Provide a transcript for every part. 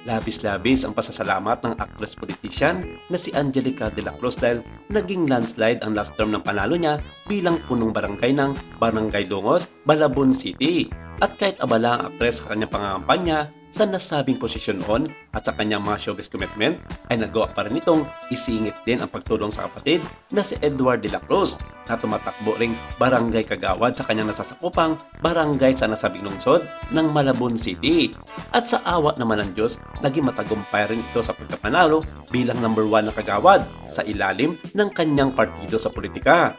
Labis-labis ang pasasalamat ng actress-politician na si Angelica de la Cruz dahil naging landslide ang last term ng panalo niya bilang punong barangay ng Barangay Dungos, Balabon City. At kahit abala ang aktres sa kanyang pangangampanya sa nasabing posisyon noon at sa kanyang mga showbiz commitment, ay nagawa pa rin itong isingit din ang pagtulong sa kapatid na si Edward de la Cruz na tumatakbo ring barangay kagawad sa kanyang nasasakupang barangay sa nasabing lungsod ng Malabon City. At sa awa naman ng Diyos, naging matagumpay rin ito sa pagkapanalo bilang number 1 na kagawad sa ilalim ng kanyang partido sa politika.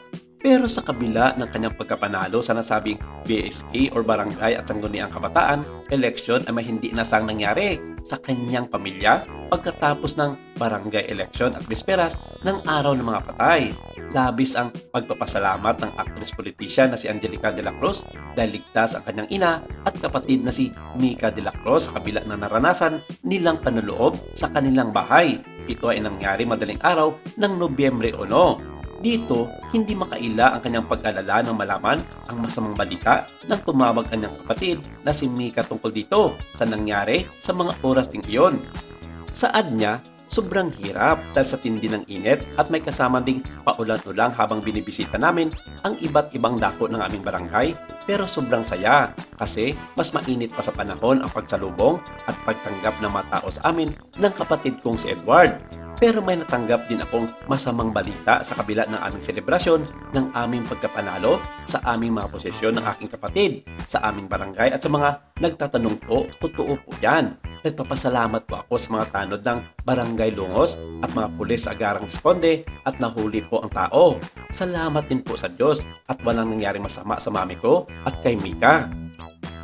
Pero sa kabila ng kanyang pagkapanalo sa nasabing BSK or Barangay at Sangguniang Kabataan election ay may hindi inasang nangyari sa kanyang pamilya pagkatapos ng barangay election at bisperas ng araw ng mga patay. Labis ang pagpapasalamat ng actress-politician na si Angelica de la Cruz dahil ligtas ang kanyang ina at kapatid na si Mica de la Cruz sa kabila ng naranasan nilang panloloob sa kanilang bahay. Ito ay nangyari madaling araw ng Nobyembre 1. Dito, hindi makaila ang kanyang pag-alala nang malaman ang masamang balita nang tumawag ang kanyang kapatid na si Mica tungkol dito sa nangyari sa mga oras ding iyon. Saad niya, sobrang hirap dahil sa tindi ng init at may kasama ding paulan-ulang habang binibisita namin ang iba't ibang dako ng aming barangay, pero sobrang saya kasi mas mainit pa sa panahon ang pagsalubong at pagtanggap ng mga tao sa amin ng kapatid kong si Edward. Pero may natanggap din akong masamang balita sa kabila ng aming selebrasyon ng aming pagkapanalo sa aming mga posisyon ng aking kapatid sa aming barangay at sa mga nagtatanong po, totoo po yan. Nagpapasalamat po ako sa mga tanod ng Barangay Lungos at mga pulis sa agarang responde at nahuli po ang tao. Salamat din po sa Diyos at walang nangyaring masama sa mami ko at kay Mica.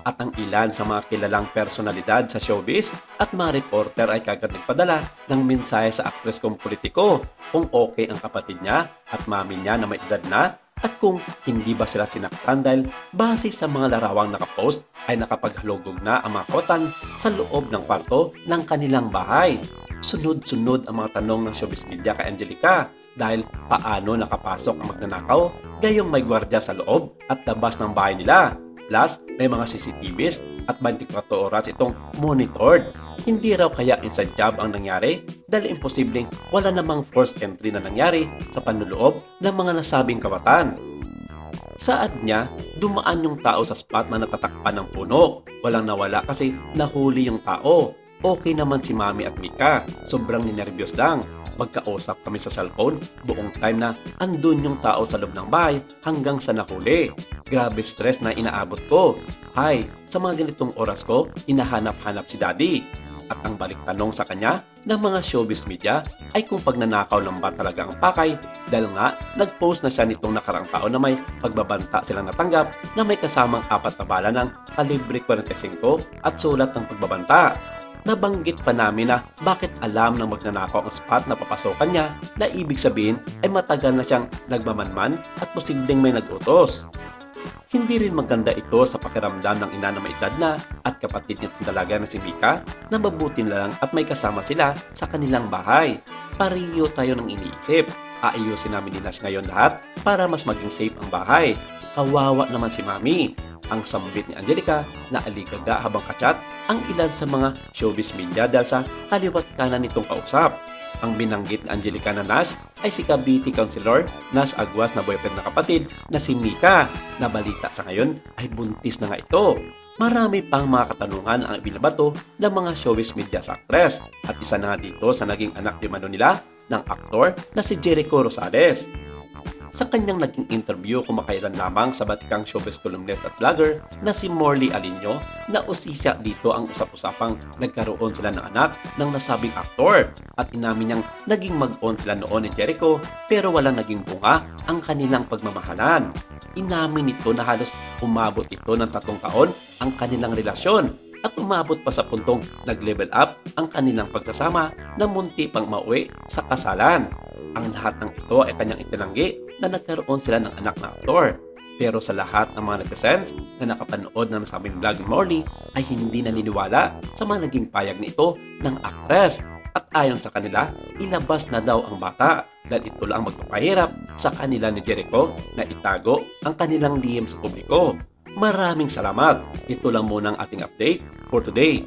At ang ilan sa mga kilalang personalidad sa showbiz at mga reporter ay kagad nagpadala ng mensahe sa aktres kong politiko kung okay ang kapatid niya at mami niya na may edad na at kung hindi ba sila sinaktan dahil base sa mga larawang nakapost ay nakapaghalugog na ang mga kotan sa loob ng kwarto ng kanilang bahay. Sunod-sunod ang mga tanong ng showbiz media kay Angelica dahil paano nakapasok ang magnanakaw gayong may gwardya sa loob at labas ng bahay nila. Plus, may mga CCTVs at 24 oras itong monitored. Hindi raw kaya inside job ang nangyari dahil imposibleng wala namang forced entry na nangyari sa panloloob ng mga nasabing kawatan. Saad niya, dumaan yung tao sa spot na natatakpan ng puno. Walang nawala kasi nahuli yung tao. Okay naman si Mami at Mica, sobrang ninervyos lang. Magkausap kami sa cellphone buong time na andun yung tao sa loob ng bahay hanggang sa nahuli. Grabe stress na inaabot ko. Hay, sa mga ganitong oras ko, hinahanap-hanap si Daddy. At ang balik tanong sa kanya ng mga showbiz media ay kung pagnanakaw lang ba talaga ang pakay dahil nga nag-post na siya nitong nakaraang taon na may pagbabanta silang natanggap na may kasamang 4 na bala ng kalibre 45 at sulat ng pagbabanta. Nabanggit pa namin na bakit alam ng magnanakaw ang spot na papasokan niya na ibig sabihin ay matagal na siyang nagmamanman at posibleng may nag-utos. Hindi rin maganda ito sa pakiramdam ng ina na may edad na at kapatid nitong dalaga na si Mica na mabuti na lang at may kasama sila sa kanilang bahay. Pariyo tayo ng iniisip. Aayusin namin nilas ngayon lahat para mas maging safe ang bahay. Kawawa naman si Mami. Ang sambit ni Angelica na aligaga habang kachat ang ilan sa mga showbiz media dahil sa kaliwat kanan nitong kausap. Ang binanggit ni Angelica na Nash ay si Cavite Councilor Nash Aguas na boyfriend na kapatid na si Mica na balita sa ngayon ay buntis na nga ito. Marami pang mga katanungan ang ibinabato ng mga showbiz media sa actress at isa na nga dito sa naging anak di mano nila ng aktor na si Jericho Rosales. Sa kanyang naging interview kumakailan lamang sa batikang showbiz columnist at vlogger na si Morley Alinio na usisya dito ang usap-usapang nagkaroon sila ng anak ng nasabing aktor at inamin niyang naging mag-on sila noon ni Jericho pero walang naging bunga ang kanilang pagmamahalan. Inamin nito na halos umabot ito ng 3 taon ang kanilang relasyon at umabot pa sa puntong nag-level up ang kanilang pagsasama na munti pang mauwi sa kasalan. Ang lahat ng ito ay kanyang itinanggi na nagkaroon sila ng anak na aktor. Pero sa lahat ng mga netizen's na nakapanood ng nasabing vlog ni Morley ay hindi naniniwala sa mga naging payag nito ng actress. At ayon sa kanila, ilabas na daw ang bata dahil ito lang magpapahirap sa kanila ni Jericho na itago ang kanilang lihim sa publiko. Maraming salamat. Ito lang muna ang ating update for today.